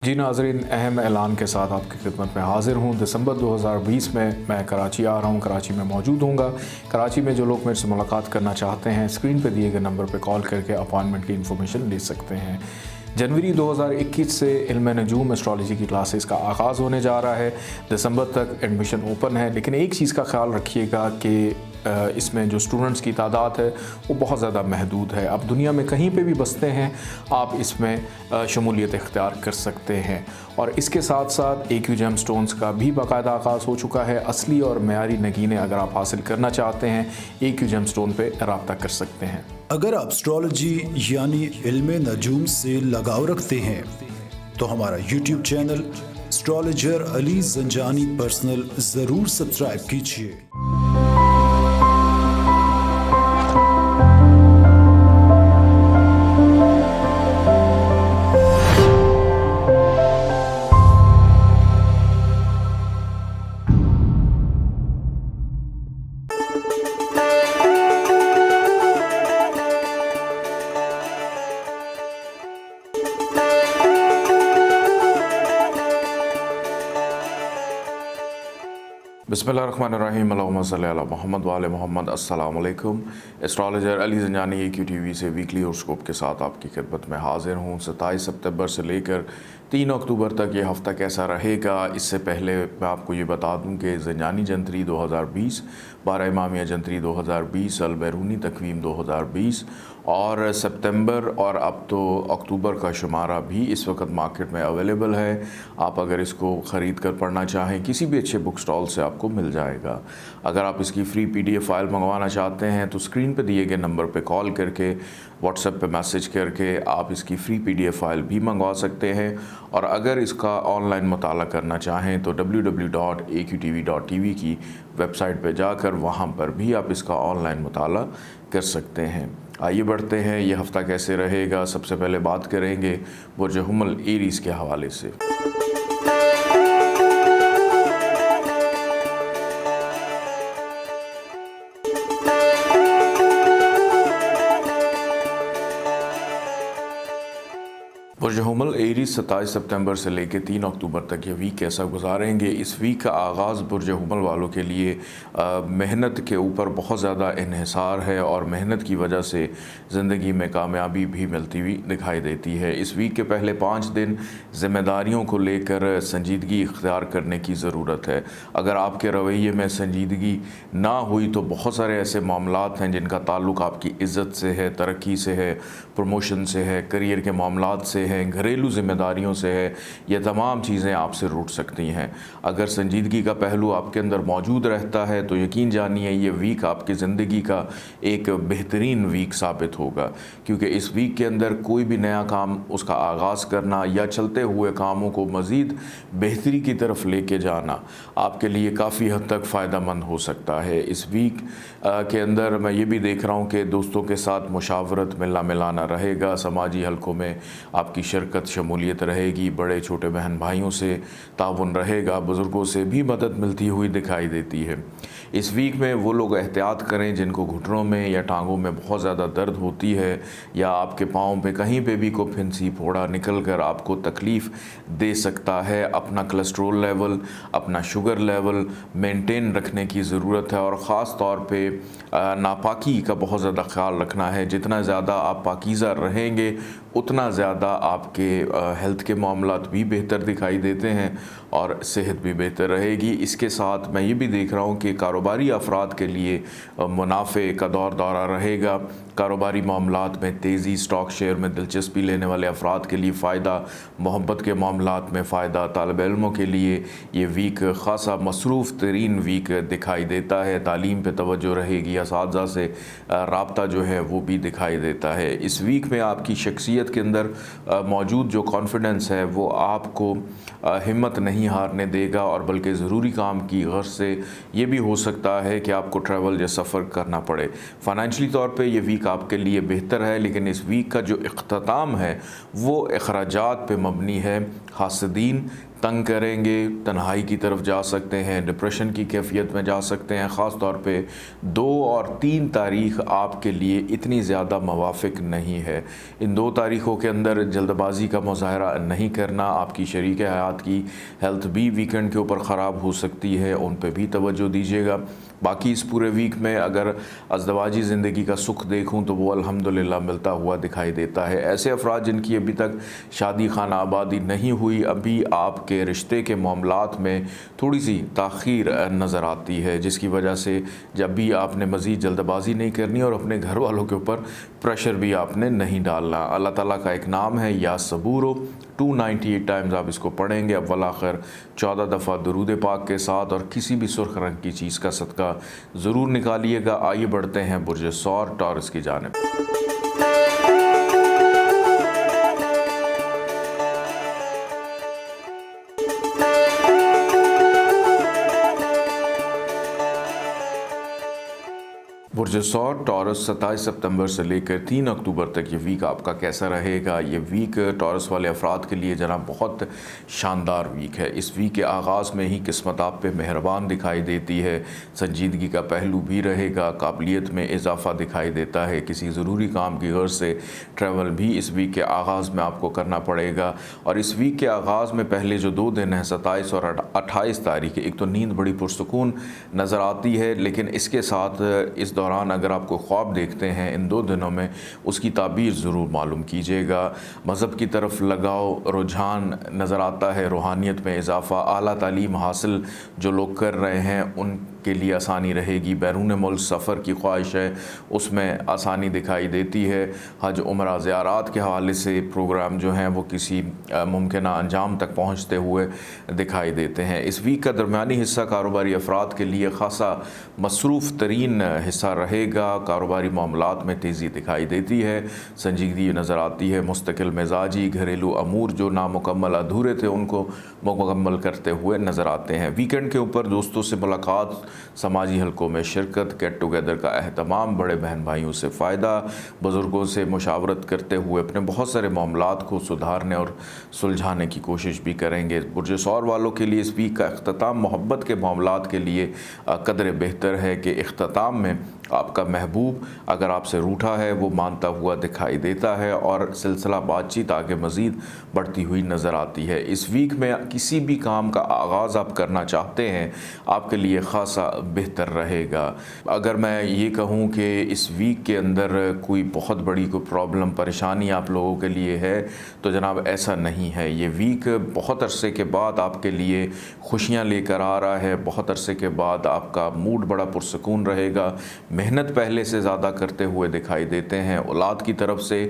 जी नाज़रीन, अहम ऐलान के साथ आपकी खिदमत में हाज़िर हूँ। दिसंबर 2020 में मैं कराची आ रहा हूँ, कराची में मौजूद हूँगा। कराची में जो लोग मेरे से मुलाकात करना चाहते हैं, स्क्रीन पे दिए गए नंबर पे कॉल करके अपॉइंटमेंट की इन्फॉर्मेशन ले सकते हैं। जनवरी 2021 से इल्म नजूम एस्ट्रोलॉजी की क्लासेस का आगाज़ होने जा रहा है। दिसंबर तक एडमिशन ओपन है, लेकिन एक चीज़ का ख्याल रखिएगा कि इसमें जो स्टूडेंट्स की तादाद है वो बहुत ज़्यादा महदूद है। आप दुनिया में कहीं पे भी बसते हैं, आप इसमें शमूलियत इख्तियार कर सकते हैं। और इसके साथ साथ AQ जेमस्टोन्स का भी बाकायदा आगाज़ हो चुका है। असली और मेयारी नगीने अगर आप हासिल करना चाहते हैं, AQ जेमस्टोन पे रब्ता कर सकते हैं। अगर आप एस्ट्रोलॉजी यानी इल्म नजूम से लगाव रखते हैं तो हमारा YouTube channel astrologer Ali Zanjani personal ज़रूर सब्सक्राइब कीजिए। बिस्मिल्लाहिर्रहमानिर्रहीम, अल्लाहुम्मा सल्ली अला मुहम्मद व आले मुहम्मद। अस्सलाम वालेकुम। Astrologer Ali Zanjani AQ TV से वीकली हॉरोस्कोप के साथ आपकी खिदमत में हाज़िर हूँ। 27 सितंबर से लेकर 3 अक्टूबर तक ये हफ़्ता कैसा रहेगा, इससे पहले मैं आपको ये बता दूँ कि ज़ंजानी जंतरी 2020, 12 इमामिया जंतरी 2020, अल बैरूनी तकवीम 2020 और सितंबर और अब तो अक्टूबर का शुमारा भी इस वक्त मार्केट में अवेलेबल है। आप अगर इसको ख़रीद कर पढ़ना चाहें, किसी भी अच्छे बुक स्टॉल से आपको मिल जाएगा। अगर आप इसकी फ्री PDF फ़ाइल मंगवाना चाहते हैं तो स्क्रीन पर दिए गए नंबर पर कॉल करके, व्हाट्सएप पे मैसेज करके आप इसकी फ्री PDF फ़ाइल भी मंगवा सकते हैं। और अगर इसका ऑनलाइन मुताला करना चाहें तो www.aqtv.tv की वेबसाइट पर जाकर वहाँ पर भी आप इसका ऑनलाइन मुताला कर सकते हैं। आइए बढ़ते हैं, ये हफ़्ता कैसे रहेगा। सबसे पहले बात करेंगे बुर्ज हुमल एरीज़ के हवाले से। बुर्ज हुमल एरीज़ 27 सितंबर से लेकर 3 अक्टूबर तक ये वीक कैसा गुजारेंगे। इस वीक का आगाज़ बुर्ज हुमल वालों के लिए मेहनत के ऊपर बहुत ज़्यादा इन्हिसार है और मेहनत की वजह से ज़िंदगी में कामयाबी भी मिलती हुई दिखाई देती है। इस वीक के पहले 5 दिन ज़िम्मेदारियों को लेकर संजीदगी इख्तियार करने की ज़रूरत है। अगर आपके रवैये में संजीदगी ना हुई तो बहुत सारे ऐसे मामलात हैं जिनका ताल्लुक़ आपकी इज़्ज़त से है, तरक्की से है, प्रमोशन से है, करियर के मामलात से है, घरेलू ज़िम्मेदारियों से है। ये तमाम चीज़ें आपसे रूठ सकती हैं। अगर संजीदगी का पहलू आपके अंदर मौजूद रहता है तो यकीन जानिए ये वीक आपकी ज़िंदगी का एक बेहतरीन वीक साबित होगा, क्योंकि इस वीक के अंदर कोई भी नया काम उसका आगाज़ करना या चलते हुए कामों को मज़ीद बेहतरी की तरफ लेके जाना आपके लिए काफ़ी हद तक फ़ायदा मंद हो सकता है। इस वीक के अंदर मैं ये भी देख रहा हूँ कि दोस्तों के साथ मुशावरत, मिलना मिलाना रहेगा। समाजी हलकों में आपकी शिरकत, शमूलियत रहेगी। बड़े छोटे बहन भाइयों से ताउन रहेगा। बुज़ुर्गों से भी मदद मिलती हुई दिखाई देती है। इस वीक में वो लोग एहतियात करें जिनको घुटनों में या टांगों में बहुत ज़्यादा दर्द होती है या आपके पाँव पे कहीं पे भी कोई फिंसी फोड़ा निकल कर आपको तकलीफ़ दे सकता है। अपना कोलेस्ट्रोल लेवल, अपना शुगर लेवल मेंटेन रखने की ज़रूरत है और ख़ास तौर पे नापाकी का बहुत ज़्यादा ख्याल रखना है। जितना ज़्यादा आप पाकीज़ा रहेंगे उतना ज़्यादा आपके हेल्थ के मामलात भी बेहतर दिखाई देते हैं और सेहत भी बेहतर रहेगी। इसके साथ मैं ये भी देख रहा हूँ कि कारोबारी अफराद के लिए मुनाफे का दौरा रहेगा। कारोबारी मामलात में तेज़ी, स्टॉक शेयर में दिलचस्पी लेने वाले अफराद के लिए फ़ायदा, मोहब्बत के मामलात में फ़ायदा। तालिब इल्मों के लिए ये वीक ख़ासा मसरूफ़ तरीन वीक दिखाई देता है। तालीम पे तवज्जो रहेगी, असातिज़ा से राब्ता जो है वो भी दिखाई देता है। इस वीक में आपकी शख्सियत के अंदर मौजूद जो कॉन्फिडेंस है वो आपको हिम्मत नहीं हारने देगा और बल्कि ज़रूरी काम की गर्ज से ये भी हो सकता है कि आपको ट्रैवल या सफ़र करना पड़े। फ़ाइनेंशियली तौर पे ये वीक आपके लिए बेहतर है, लेकिन इस वीक का जो इख्तिताम है वो अखराजात पे मबनी है। हासदीन तंग करेंगे, तन्हाई की तरफ जा सकते हैं, डिप्रेशन की कैफियत में जा सकते हैं। ख़ास तौर पे 2 और 3 तारीख़ आपके लिए इतनी ज़्यादा मवाफ़िक नहीं है। इन 2 तारीख़ों के अंदर जल्दबाजी का मुज़ाहरा नहीं करना। आपकी शरीक हयात की हेल्थ भी वीकेंड के ऊपर ख़राब हो सकती है, उन पे भी तवज्जो दीजिएगा। बाकी इस पूरे वीक में अगर अज़दवाजी ज़िंदगी का सुख देखूं तो वो अल्हम्दुलिल्लाह मिलता हुआ दिखाई देता है। ऐसे अफराद जिनकी अभी तक शादी खाना आबादी नहीं हुई, अभी आपके रिश्ते के मामलात में थोड़ी सी ताख़ीर नज़र आती है, जिसकी वजह से जब भी आपने मज़ीद जल्दबाजी नहीं करनी और अपने घर वालों के ऊपर प्रेशर भी आपने नहीं डालना। अल्लाह ताला का एक नाम है या सबूरो, 298 टाइम्स आप इसको पढ़ेंगे अव्वल आखिर 14 दफ़ा दुरूद पाक के साथ, और किसी भी सुर्ख रंग की चीज़ का सदका ज़रूर निकालिएगा। आइए बढ़ते हैं बुर्ज सौर टॉरस की जानिब। बुर्ज सौर टॉरस 27 सितंबर से लेकर 3 अक्टूबर तक ये वीक आपका कैसा रहेगा। ये वीक टॉरस वाले अफराद के लिए जनाब बहुत शानदार वीक है। इस वीक के आगाज़ में ही किस्मत आप पे मेहरबान दिखाई देती है, संजीदगी का पहलू भी रहेगा, काबिलियत में इजाफ़ा दिखाई देता है। किसी ज़रूरी काम की गर्ज से ट्रैवल भी इस वीक के आगाज़ में आपको करना पड़ेगा। और इस वीक के आगाज़ में पहले जो 2 दिन हैं 27 और 28 तारीख, एक तो नींद बड़ी पुरसुकून नज़र आती है, लेकिन इसके साथ इस दौरान अगर आपको ख्वाब देखते हैं इन 2 दिनों में, उसकी ताबीर ज़रूर मालूम कीजिएगा। मज़हब की तरफ लगाव, रुझान नज़र आता है, रूहानियत में इजाफ़ा, आला तालीम हासिल जो लोग कर रहे हैं उनके लिए आसानी रहेगी। बैरून मुल्क सफ़र की ख्वाहिश है, उसमें आसानी दिखाई देती है। हज उम्रा ज़ियारात के हवाले से प्रोग्राम जो हैं वो किसी मुमकिना अंजाम तक पहुँचते हुए दिखाई देते हैं। इस वीक का दरमियानी हिस्सा कारोबारी अफराद के लिए ख़ासा मसरूफ़ तरीन हिस्सा रहेगा। कारोबारी मामलात में तेज़ी दिखाई देती है, संजीदगी नज़र आती है। मुस्तकिल मिजाजी, घरेलू अमूर जो नामुकम्मल अधूरे थे उनको मुकम्मल करते हुए नज़र आते हैं। वीकेंड के ऊपर दोस्तों से मुलाकात, समाजी हलकों में शिरकत, गेट टुगेदर का अहतमाम, बड़े बहन भाइयों से फ़ायदा, बुज़ुर्गों से मुशावरत करते हुए अपने बहुत सारे मामलात को सुधारने और सुलझाने की कोशिश भी करेंगे। बुर्ज सौर वालों के लिए इस वीक का अख्ताम मोहब्बत के मामलात के लिए कदर बेहतर है कि अख्ताम में आपका महबूब अगर आपसे रूठा है वो मानता हुआ दिखाई देता है और सिलसिला बातचीत आगे मज़ीद बढ़ती हुई नज़र आती है। इस वीक में किसी भी काम का आगाज़ आप करना चाहते हैं, आपके लिए ख़ासा बेहतर रहेगा। अगर मैं ये कहूँ कि इस वीक के अंदर कोई बहुत बड़ी कोई प्रॉब्लम परेशानी आप लोगों के लिए है तो जनाब ऐसा नहीं है। ये वीक बहुत अरसे के बाद आपके लिए खुशियाँ लेकर आ रहा है। बहुत अरसे के बाद आपका मूड बड़ा पुरसकून रहेगा। मेहनत पहले से ज़्यादा करते हुए दिखाई देते हैं। औलाद की तरफ से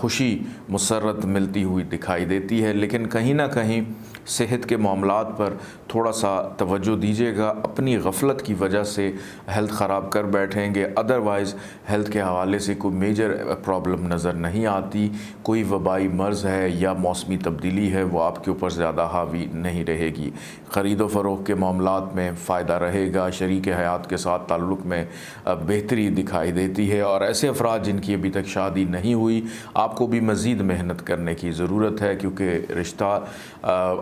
खुशी मुसर्रत मिलती हुई दिखाई देती है, लेकिन कहीं ना कहीं सेहत के मामलात पर थोड़ा सा तवज्जो दीजिएगा। अपनी गफलत की वजह से हेल्थ ख़राब कर बैठेंगे, अदरवाइज़ हेल्थ के हवाले से कोई मेजर प्रॉब्लम नज़र नहीं आती। कोई वबाई मर्ज़ है या मौसमी तब्दीली है वो आपके ऊपर ज़्यादा हावी नहीं रहेगी। ख़रीद व फ़रोख्त के मामलात में फ़ायदा रहेगा। शरीक हयात के साथ ताल्लुक़ में बेहतरी दिखाई देती है। और ऐसे अफराद जिनकी अभी तक शादी नहीं हुई, आपको भी मज़ीद मेहनत करने की ज़रूरत है, क्योंकि रिश्ता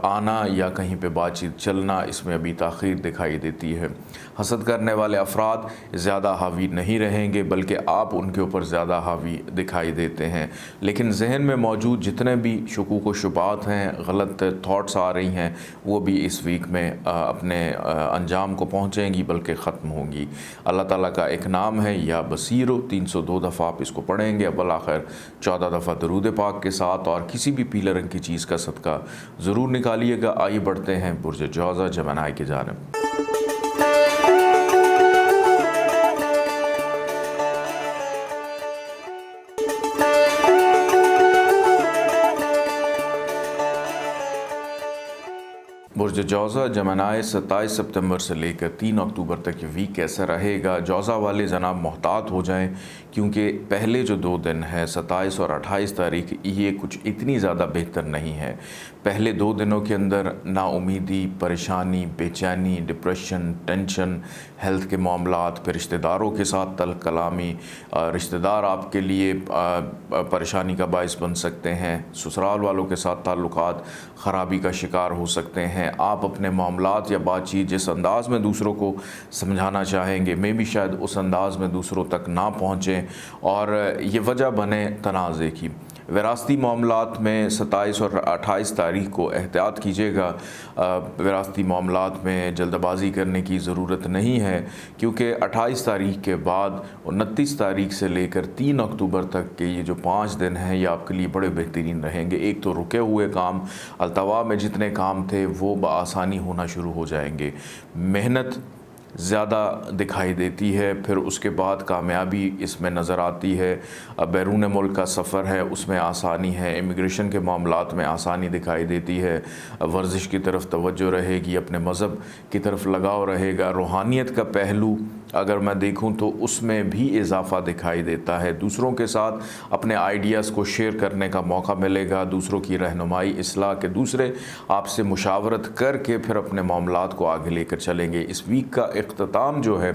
आना या कहीं पे बातचीत चलना इसमें अभी ताख़ीर दिखाई देती है। हसद करने वाले अफराद ज़्यादा हावी नहीं रहेंगे, बल्कि आप उनके ऊपर ज़्यादा हावी दिखाई देते हैं। लेकिन जहन में मौजूद जितने भी शुकूक व शुबात हैं, गलत थाट्स आ रही हैं, वो भी इस वीक में अपने अंजाम को पहुँचेंगी बल्कि ख़त्म होंगी। अल्लाह ताला का एक नाम है या बसीरो, 302 दफ़ा आप इसको पढ़ेंगे अव्वल आखिर 14 दफ़ा दरूद पाक के साथ, और किसी भी पीले रंग की चीज़ का सदका ज़रूर निकालिएगा। आइए बढ़ते हैं बुर्ज जौज़ा जमनाई की जानिब। बुर्ज जौज़ा जमनाए 27 सितंबर से लेकर 3 अक्टूबर तक ये वीक कैसा रहेगा। जौज़ा वाले जनाब मोहतात हो जाएं, क्योंकि पहले जो 2 दिन हैं 27 और 28 तारीख, ये कुछ इतनी ज़्यादा बेहतर नहीं है। पहले 2 दिनों के अंदर नाउमीदी, परेशानी, बेचैनी, डिप्रेशन, टेंशन, हेल्थ के मामलात, फिर रिश्तेदारों के साथ तल्ख कलामी, रिश्तेदार आपके लिए परेशानी का बायस बन सकते हैं, ससुराल वालों के साथ ताल्लुकात ख़राबी का शिकार हो सकते हैं। आप अपने मामलात या बातचीत जिस अंदाज़ में दूसरों को समझाना चाहेंगे, मैं भी शायद उस अंदाज़ में दूसरों तक ना पहुँचें और ये वजह बने तनाज़े की। विरासती मामलात में 27 और 28 तारीख को एहतियात कीजिएगा। विरासती मामलात में जल्दबाजी करने की ज़रूरत नहीं है, क्योंकि 28 तारीख के बाद 29 तारीख से लेकर 3 अक्टूबर तक के ये जो 5 दिन हैं ये आपके लिए बड़े बेहतरीन रहेंगे। एक तो रुके हुए काम, अल्तवा में जितने काम थे वो बआसानी होना शुरू हो जाएंगे। मेहनत ज़्यादा दिखाई देती है, फिर उसके बाद कामयाबी इसमें नज़र आती है। बैरून मुल्क का सफ़र है, उसमें आसानी है। इमिग्रेशन के मामलात में आसानी दिखाई देती है। वर्जिश की तरफ तवज्जो रहेगी, अपने मज़हब की तरफ लगाव रहेगा। रूहानियत का पहलू अगर मैं देखूं तो उसमें भी इजाफ़ा दिखाई देता है। दूसरों के साथ अपने आइडियाज़ को शेयर करने का मौका मिलेगा। दूसरों की रहनुमाई, इस्लाह के दूसरे आपसे मुशावरत करके फिर अपने मामलात को आगे लेकर चलेंगे। इस वीक का इख्तिताम जो है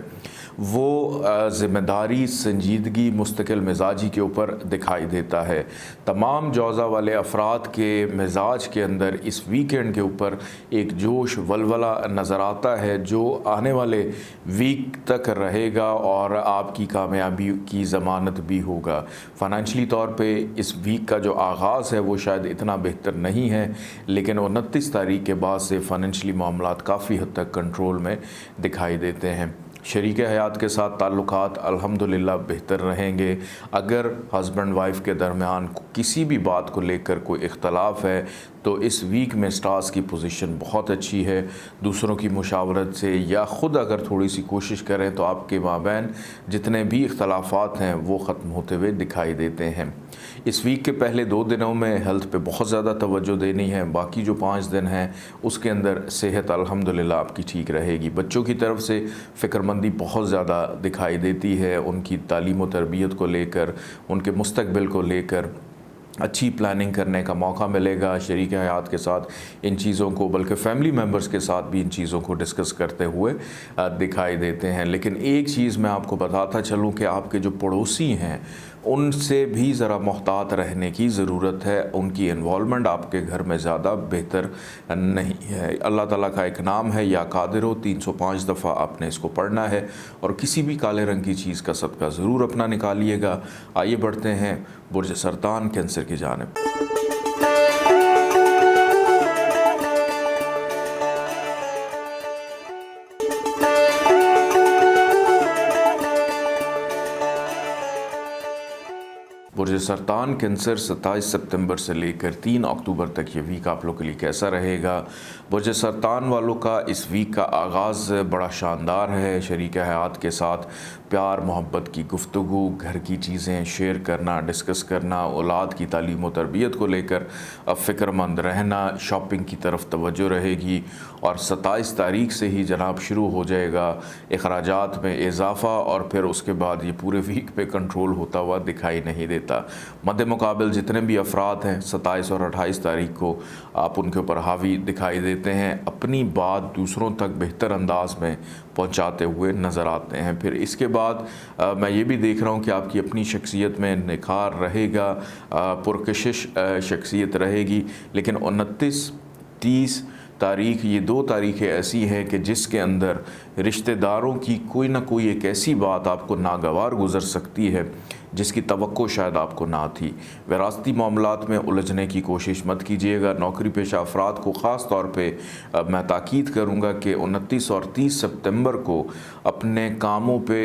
वो ज़िम्मेदारी, संजीदगी, मुस्तकिल मिजाजी के ऊपर दिखाई देता है। तमाम जौज़ा वाले अफराद के मिजाज के अंदर इस वीकेंड के ऊपर एक जोश, वलवला नज़र आता है जो आने वाले वीक तक रहेगा और आपकी कामयाबी की ज़मानत भी होगा। फ़ाइनेंशली तौर पे इस वीक का जो आगाज़ है वो शायद इतना बेहतर नहीं है, लेकिन 29 तारीख के बाद से फ़ाइनेंशली मामलात काफ़ी हद तक कंट्रोल में दिखाई देते हैं। शरीक हयात के साथ ताल्लुकात अल्हम्दुलिल्लाह बेहतर रहेंगे। अगर हस्बैंड वाइफ के दरमियान किसी भी बात को लेकर कोई इख्तलाफ है तो इस वीक में स्टार्स की पोजीशन बहुत अच्छी है। दूसरों की मुशावरत से या ख़ुद अगर थोड़ी सी कोशिश करें तो आपके माबैन जितने भी इख्तलाफात हैं वो ख़त्म होते हुए दिखाई देते हैं। इस वीक के पहले 2 दिनों में हेल्थ पे बहुत ज़्यादा तवज्जो देनी है। बाकी जो 5 दिन हैं उसके अंदर सेहत अल्हम्दुलिल्लाह आपकी ठीक रहेगी। बच्चों की तरफ से फ़िक्रमंदी बहुत ज़्यादा दिखाई देती है, उनकी तालीम व तरबियत को लेकर, उनके मुस्तकबिल को लेकर अच्छी प्लानिंग करने का मौका मिलेगा। शरीक हयात के साथ इन चीज़ों को, बल्कि फ़ैमिली मेम्बर्स के साथ भी इन चीज़ों को डिस्कस करते हुए दिखाई देते हैं। लेकिन एक चीज़ मैं आपको बताता चलूँ कि आपके जो पड़ोसी हैं उनसे भी ज़रा मोहतात रहने की ज़रूरत है। उनकी इन्वॉल्वमेंट आपके घर में ज़्यादा बेहतर नहीं है। अल्लाह ताला का एक नाम है या कादिर हो, 305 दफ़ा आपने इसको पढ़ना है और किसी भी काले रंग की चीज़ का सदका ज़रूर अपना निकालिएगा। आइए बढ़ते हैं बुर्ज सरतान कैंसर की जानिब। बुर्ज सरतान कैंसर 27 सितंबर से लेकर 3 अक्टूबर तक ये वीक आप लोग के लिए कैसा रहेगा। बुर्ज सरतान वालों का इस वीक का आगाज़ बड़ा शानदार है। शरीक हयात के साथ प्यार मोहब्बत की गुफ्तगू, घर की चीज़ें शेयर करना, डिस्कस करना, औलाद की तालीम व तरबियत को लेकर फ़िक्रमंद रहना, शॉपिंग की तरफ तवज्जो रहेगी और 27 तारीख से ही जनाब शुरू हो जाएगा अखराजात में इजाफ़ा और फिर उसके बाद ये पूरे वीक पे कंट्रोल होता हुआ दिखाई नहीं देता। मद्दे मुकाबिल जितने भी अफराद हैं 27 और 28 तारीख को आप उनके ऊपर हावी दिखाई देते हैं, अपनी बात दूसरों तक बेहतर अंदाज में पहुंचाते हुए नज़र आते हैं। फिर इसके बाद मैं ये भी देख रहा हूँ कि आपकी अपनी शख्सियत में निखार रहेगा, पुरकशिश शख्सियत रहेगी। लेकिन 29-30 तारीख, ये 2 तारीखें ऐसी हैं कि जिसके अंदर रिश्तेदारों की कोई ना कोई एक ऐसी बात आपको नागवार गुज़र सकती है जिसकी तवक्को शायद आपको ना थी। विरासती मामलात में उलझने की कोशिश मत कीजिएगा। नौकरी पेशा अफराद को ख़ास तौर पे मैं ताकीद करूँगा कि 29 और 30 सितंबर को अपने कामों पे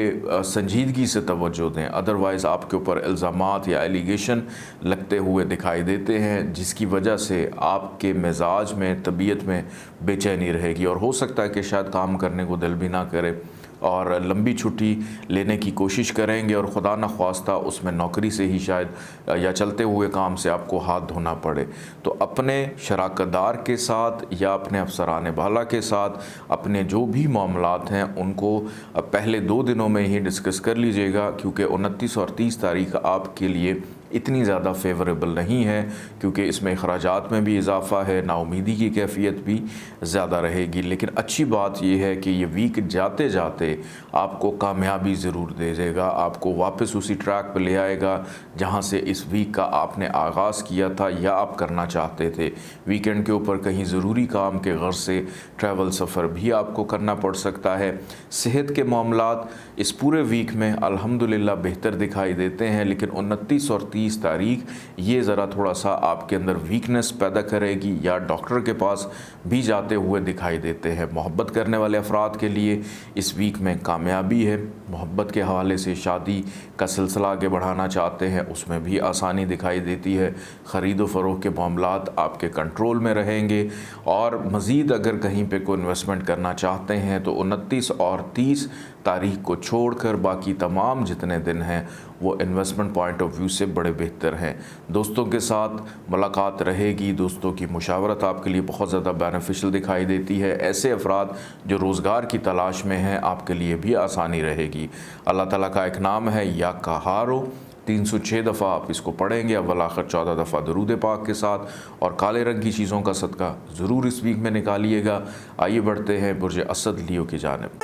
संजीदगी से तवज्जो दें, अदरवाइज़ आपके ऊपर इल्ज़ामात या एलिगेशन लगते हुए दिखाई देते हैं जिसकी वजह से आपके मिजाज में, तबीयत में बेचैनी रहेगी और हो सकता है कि शायद काम करने को दिल भी ना करे। और लंबी छुट्टी लेने की कोशिश करेंगे और खुदा न ख्वास्ता उसमें नौकरी से ही शायद या चलते हुए काम से आपको हाथ धोना पड़े। तो अपने शराकतदार के साथ या अपने अफसरान बाला के साथ अपने जो भी मामलात हैं उनको पहले 2 दिनों में ही डिस्कस कर लीजिएगा, क्योंकि 29 और 30 तारीख आपके लिए इतनी ज़्यादा फेवरेबल नहीं है, क्योंकि इसमें अखराजात में भी इजाफ़ा है, नाउमीदी की कैफियत भी ज़्यादा रहेगी। लेकिन अच्छी बात यह है कि ये वीक जाते जाते आपको कामयाबी ज़रूर दे देगा, आपको वापस उसी ट्रैक पर ले आएगा जहाँ से इस वीक का आपने आगाज़ किया था या आप करना चाहते थे। वीकेंड के ऊपर कहीं ज़रूरी काम के गर्ज से ट्रैवल सफ़र भी आपको करना पड़ सकता है। सेहत के मामलात इस पूरे वीक में अल्हम्दुलिल्लाह बेहतर दिखाई देते हैं, लेकिन 29 और 30 तारीख ये ज़रा थोड़ा सा आपके अंदर वीकनेस पैदा करेगी या डॉक्टर के पास भी जाते हुए दिखाई देते हैं। मोहब्बत करने वाले अफराद के लिए इस वीक में कामयाबी है। मोहब्बत के हवाले से शादी का सिलसिला आगे बढ़ाना चाहते हैं, उसमें भी आसानी दिखाई देती है। ख़रीद व फ़रोख्त के मामलात आपके कंट्रोल में रहेंगे और मज़ीद अगर कहीं पे कोई इन्वेस्टमेंट करना चाहते हैं तो 29 और 30 तारीख को छोड़कर बाकी तमाम जितने दिन हैं वो इन्वेस्टमेंट पॉइंट ऑफ व्यू से बड़े बेहतर हैं। दोस्तों के साथ मुलाकात रहेगी, दोस्तों की मुशावरत आपके लिए बहुत ज़्यादा बेनिफिशियल दिखाई देती है। ऐसे अफराद जो रोज़गार की तलाश में हैं आपके लिए भी आसानी रहेगी। अल्लाह ताला का एक नाम है या कहारो, 306 दफ़ा आप इसको पढ़ेंगे अव्वल आखिर 14 दफ़ा दरूद पाक के साथ, और काले रंग की चीज़ों का सदका ज़रूर इस वीक में निकालिएगा। आइए बढ़ते हैं बुर्ज असद लियो की जानिब।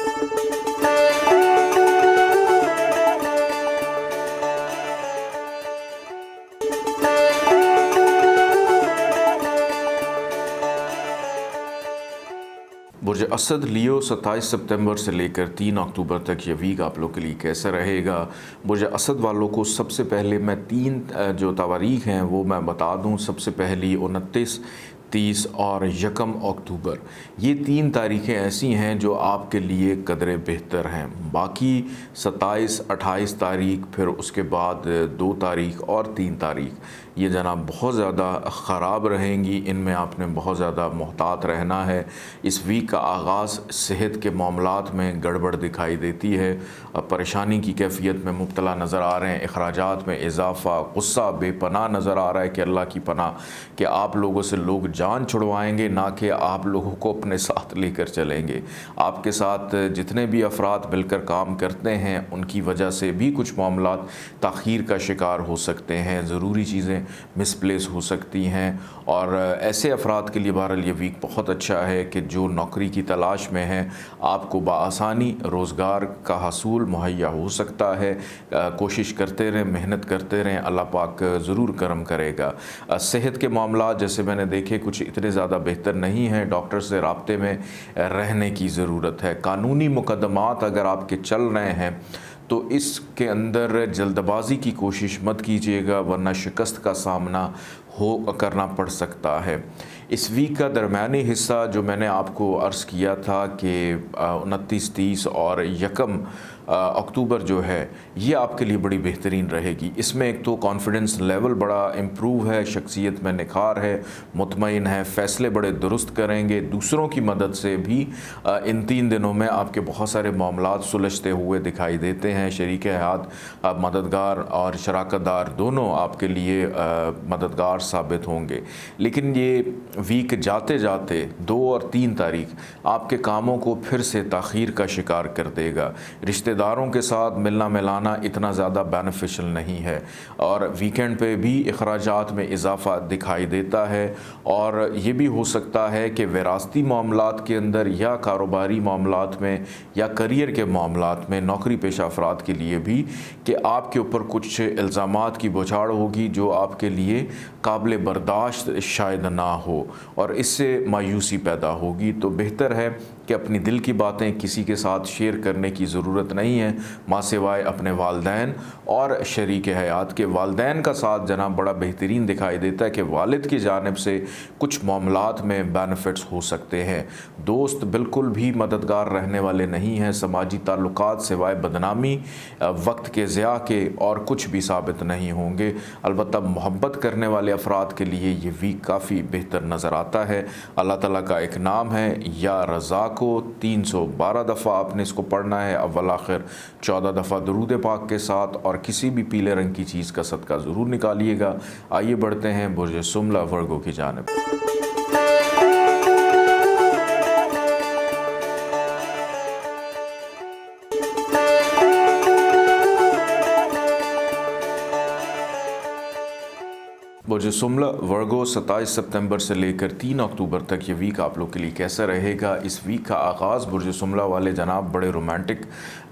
बुर्ज असद लियो 27 सितंबर से लेकर 3 अक्टूबर तक ये वीक आप लोग के लिए कैसा रहेगा। बुर्ज असद वालों को सबसे पहले मैं 3 जो तारीख हैं वो मैं बता दूं। सबसे पहली 29, 30 और 1 अक्टूबर, ये 3 तारीखें ऐसी हैं जो आपके लिए कदरे बेहतर हैं। बाकी 27, 28 तारीख, फिर उसके बाद 2 तारीख और 3 तारीख ये जनाब बहुत ज़्यादा ख़राब रहेंगी। इनमें आपने बहुत ज़्यादा मोहतात रहना है। इस वीक का आगाज़ सेहत के मामलात में गड़बड़ दिखाई देती है, परेशानी की कैफियत में मुब्तला नज़र आ रहे हैं, अखराजात में इजाफ़ा, गुस्सा बेपनाह नज़र आ रहा है कि अल्लाह की पनाह कि आप लोगों से लोग जान छुड़वाएंगे, ना कि आप लोगों को अपने साथ लेकर चलेंगे। आपके साथ जितने भी अफराद मिलकर काम करते हैं उनकी वजह से भी कुछ मामलात ताख़ीर का शिकार हो सकते हैं, ज़रूरी चीज़ें मिसप्लेस हो सकती हैं। और ऐसे अफराद के लिए बहरहाल ये वीक बहुत अच्छा है कि जो नौकरी की तलाश में हैं आपको बआसानी रोज़गार का हसूल मुहैया हो सकता है। कोशिश करते रहें, मेहनत करते रहें, अल्लाह पाक ज़रूर करम करेगा। सेहत के मामला जैसे मैंने देखे कुछ इतने ज़्यादा बेहतर नहीं हैं, डॉक्टर से राब्ते में रहने की ज़रूरत है। कानूनी मुकदमात अगर आपके चल रहे हैं तो इसके अंदर जल्दबाजी की कोशिश मत कीजिएगा, वरना शिकस्त का सामना करना पड़ सकता है। इस वीक का दरमियानी हिस्सा जो मैंने आपको अर्ज़ किया था कि 29, 30 और 1 अक्टूबर जो है ये आपके लिए बड़ी बेहतरीन रहेगी। इसमें एक तो कॉन्फिडेंस लेवल बड़ा इम्प्रूव है, शख्सियत में निखार है, मुतमईन है, फ़ैसले बड़े दुरुस्त करेंगे। दूसरों की मदद से भी इन 3 दिनों में आपके बहुत सारे मामलात सुलझते हुए दिखाई देते हैं। शरीक हयात, मददगार और शराकतदार दोनों आपके लिए मददगार साबित होंगे। लेकिन ये वीक जाते जाते 2 और 3 तारीख आपके कामों को फिर से ताख़ीर का शिकार कर देगा। रिश्तेदारों के साथ मिलना मिलाना इतना ज़्यादा बेनिफिशियल नहीं है और वीकेंड पे भी अखराजात में इजाफ़ा दिखाई देता है। और ये भी हो सकता है कि विरासती मामलात के अंदर या कारोबारी मामलात में या करियर के मामलात में नौकरी पेशा अफराद के लिए भी कि आपके ऊपर कुछ इल्ज़ामात की बौछार होगी जो आपके लिए काबिल बर्दाश्त शायद ना हो और इससे मायूसी पैदा होगी। तो बेहतर है कि अपनी दिल की बातें किसी के साथ शेयर करने की ज़रूरत नहीं है माँ सिवाय अपने वालदैन और शरीक हयात के। वालदैन का साथ जनाब बड़ा बेहतरीन दिखाई देता है कि वालिद की जानिब से कुछ मामलात में बेनिफिट्स हो सकते हैं। दोस्त बिल्कुल भी मददगार रहने वाले नहीं हैं। समाजी ताल्लुकात सिवाय बदनामी, वक्त के ज़िया के और कुछ भी साबित नहीं होंगे। अलबत्ता मोहब्बत करने वाले अफराद के लिए ये वीक काफ़ी बेहतर नज़र आता है। अल्लाह ताला का एक नाम है या रज़ाक को 312 दफ़ा आपने इसको पढ़ना है अव्वल आखिर 14 दफ़ा दुरूद पाक के साथ, और किसी भी पीले रंग की चीज़ का सदका ज़रूर निकालिएगा। आइए बढ़ते हैं बुर्ज सुमला वर्गो की जानिब। बुर्ज सुमला वर्गो 27 सितंबर से लेकर 3 अक्टूबर तक ये वीक आप लोग के लिए कैसा रहेगा। इस वीक का आगाज़ बुर्ज सुमला वाले जनाब बड़े रोमांटिक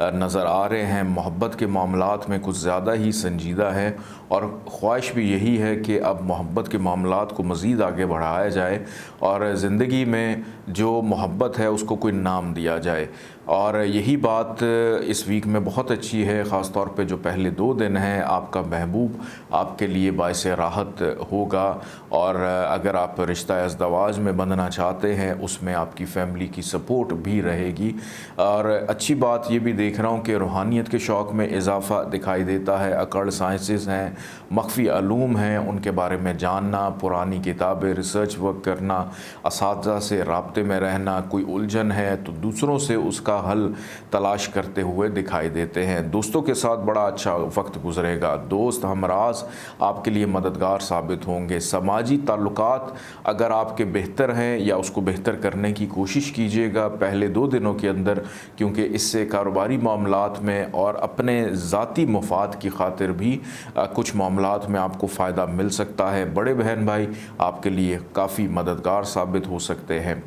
नज़र आ रहे हैं। मोहब्बत के मामलात में कुछ ज़्यादा ही संजीदा है और ख्वाहिश भी यही है कि अब मोहब्बत के मामलात को मज़ीद आगे बढ़ाया जाए और ज़िंदगी में जो मोहब्बत है उसको कोई नाम दिया जाए। और यही बात इस वीक में बहुत अच्छी है, ख़ास तौर पे जो पहले 2 दिन हैं आपका महबूब आपके लिए बाइस राहत होगा। और अगर आप रिश्ता अज़दवाज में बंधना चाहते हैं उसमें आपकी फ़ैमिली की सपोर्ट भी रहेगी। और अच्छी बात ये भी देख रहा हूँ कि रूहानियत के शौक़ में इजाफ़ा दिखाई देता है। अकड़ साइंसेस हैं, मख्फी अलूम हैं, उनके बारे में जानना, पुरानी किताबें रिसर्च वर्क करना, असातिज़ा से राब्ते में रहना, कोई उलझन है तो दूसरों से उसका हल तलाश करते हुए दिखाई देते हैं। दोस्तों के साथ बड़ा अच्छा वक्त गुजरेगा, दोस्त हमराज आपके लिए मददगार साबित होंगे। समाजी ताल्लुकात अगर आपके बेहतर हैं या उसको बेहतर करने की कोशिश कीजिएगा पहले 2 दिनों के अंदर, क्योंकि इससे कारोबारी मामलात में और अपने ज़ाती मुफाद की खातिर भी कुछ मामलात में आपको फ़ायदा मिल सकता है। बड़े बहन भाई आपके लिए काफ़ी मददगार साबित हो सकते हैं।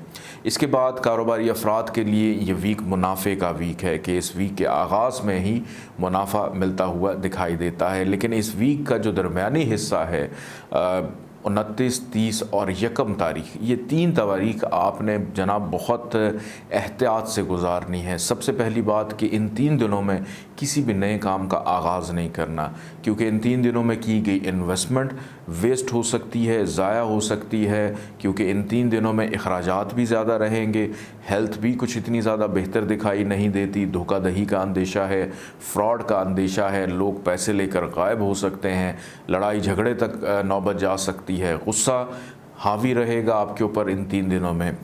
इसके बाद कारोबारी अफराद के लिए ये वीक मुनाफे का वीक है कि इस वीक के आगाज़ में ही मुनाफा मिलता हुआ दिखाई देता है। लेकिन इस वीक का जो दरमियानी हिस्सा है 29, 30 और 1 तारीख, ये 3 तारीख आपने जनाब बहुत एहतियात से गुजारनी है। सबसे पहली बात कि इन 3 दिनों में किसी भी नए काम का आगाज़ नहीं करना, क्योंकि इन 3 दिनों में की गई इन्वेस्टमेंट वेस्ट हो सकती है, ज़ाया हो सकती है, क्योंकि इन 3 दिनों में अखराजात भी ज़्यादा रहेंगे, हेल्थ भी कुछ इतनी ज़्यादा बेहतर दिखाई नहीं देती, धोखाधड़ी का अंदेशा है, फ्रॉड का अंदेशा है, लोग पैसे लेकर गायब हो सकते हैं, लड़ाई झगड़े तक नौबत जा सकती है, गुस्सा हावी रहेगा आपके ऊपर इन 3 दिनों में।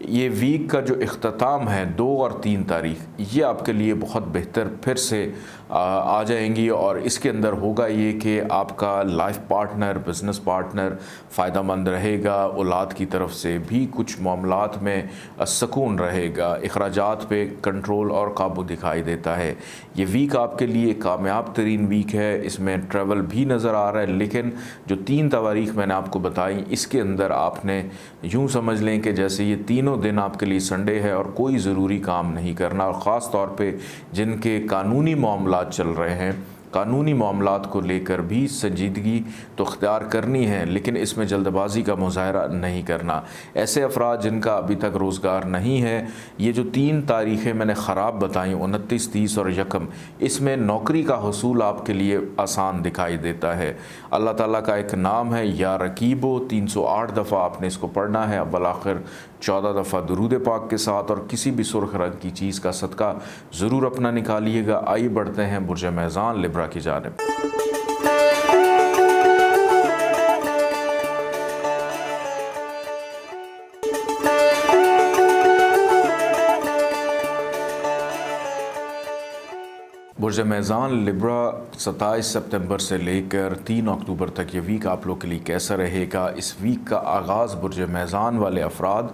ये वीक का जो इख्तिताम है 2 और 3 तारीख, ये आपके लिए बहुत बेहतर फिर से आ जाएंगी। और इसके अंदर होगा ये कि आपका लाइफ पार्टनर, बिज़नेस पार्टनर फ़ायदामंद रहेगा, औलाद की तरफ से भी कुछ मामलात में सुकून रहेगा, अखराजात पे कंट्रोल और काबू दिखाई देता है। ये वीक आपके लिए कामयाब तरीन वीक है, इसमें ट्रैवल भी नज़र आ रहा है। लेकिन जो 3 तारीख मैंने आपको बताई, इसके अंदर आपने यूँ समझ लें कि जैसे ये तीनों दिन आपके लिए संडे है और कोई ज़रूरी काम नहीं करना। और ख़ास तौर पे जिनके कानूनी मामलात चल रहे हैं, कानूनी मामलात को लेकर भी संजीदगी तो अख्तियार करनी है, लेकिन इसमें जल्दबाजी का मुजाहरा नहीं करना। ऐसे अफराद जिनका अभी तक रोज़गार नहीं है, ये जो 3 तारीखें मैंने ख़राब बताई 29, 30 और 1, इसमें नौकरी का हसूल आपके लिए आसान दिखाई देता है। अल्लाह ताला का एक नाम है या रकीबो, 308 दफ़ा आपने इसको पढ़ना है अव्वल आखिर 14 दफ़ा दुरूद पाक के साथ, और किसी भी सुर्ख रंग की चीज़ का सदका ज़रूर अपना निकालिएगा। आइए बढ़ते हैं बुर्ज मेज़ान लिब्रा की जानिब। बुर्ज मेज़ान लिब्रा 27 सितंबर से लेकर 3 अक्टूबर तक ये वीक आप लोग के लिए कैसा रहेगा। इस वीक का आगाज़ बुर्ज मेज़ान वाले अफराद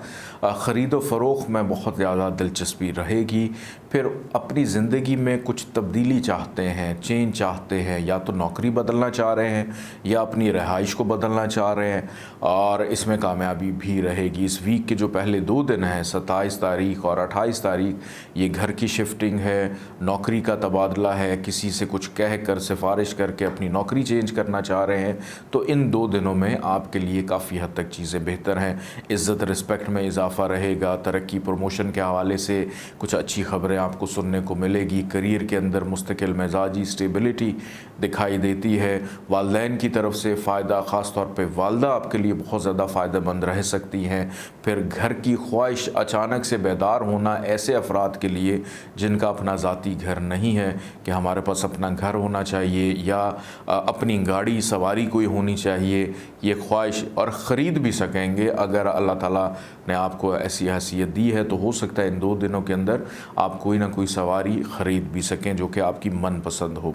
ख़रीद व फ़रोख्त में बहुत ज़्यादा दिलचस्पी रहेगी। फिर अपनी ज़िंदगी में कुछ तब्दीली चाहते हैं, चेंज चाहते हैं, या तो नौकरी बदलना चाह रहे हैं या अपनी रहाइश को बदलना चाह रहे हैं, और इसमें कामयाबी भी रहेगी। इस वीक के जो पहले 2 दिन हैं 27 तारीख और 28 तारीख, ये घर की शिफ्टिंग है, नौकरी का तबादला है, किसी से कुछ कह कर सिफारिश करके अपनी नौकरी चेंज करना चाह रहे हैं, तो इन 2 दिनों में आपके लिए काफ़ी हद तक चीज़ें बेहतर हैं। इज़्ज़त रिस्पेक्ट में इजाफ़ा रहेगा, तरक्की प्रमोशन के हवाले से कुछ अच्छी खबरें आपको सुनने को मिलेगी। करियर के अंदर मुस्तकिल मिजाजी स्टेबिलिटी दिखाई देती है। वालिदैन की तरफ से फ़ायदा, ख़ास तौर पे वालदा आपके लिए बहुत ज़्यादा फ़ायदेमंद रह सकती हैं। फिर घर की ख्वाहिश अचानक से बेदार होना ऐसे अफराद के लिए जिनका अपना ज़ाती घर नहीं है, कि हमारे पास अपना घर होना चाहिए या अपनी गाड़ी सवारी कोई होनी चाहिए, ये ख्वाहिश, और ख़रीद भी सकेंगे अगर अल्लाह ताला ने आपको ऐसी हैसियत दी है, तो हो सकता है इन 2 दिनों के अंदर आप कोई ना कोई सवारी ख़रीद भी सकें जो कि आपकी मनपसंद हो।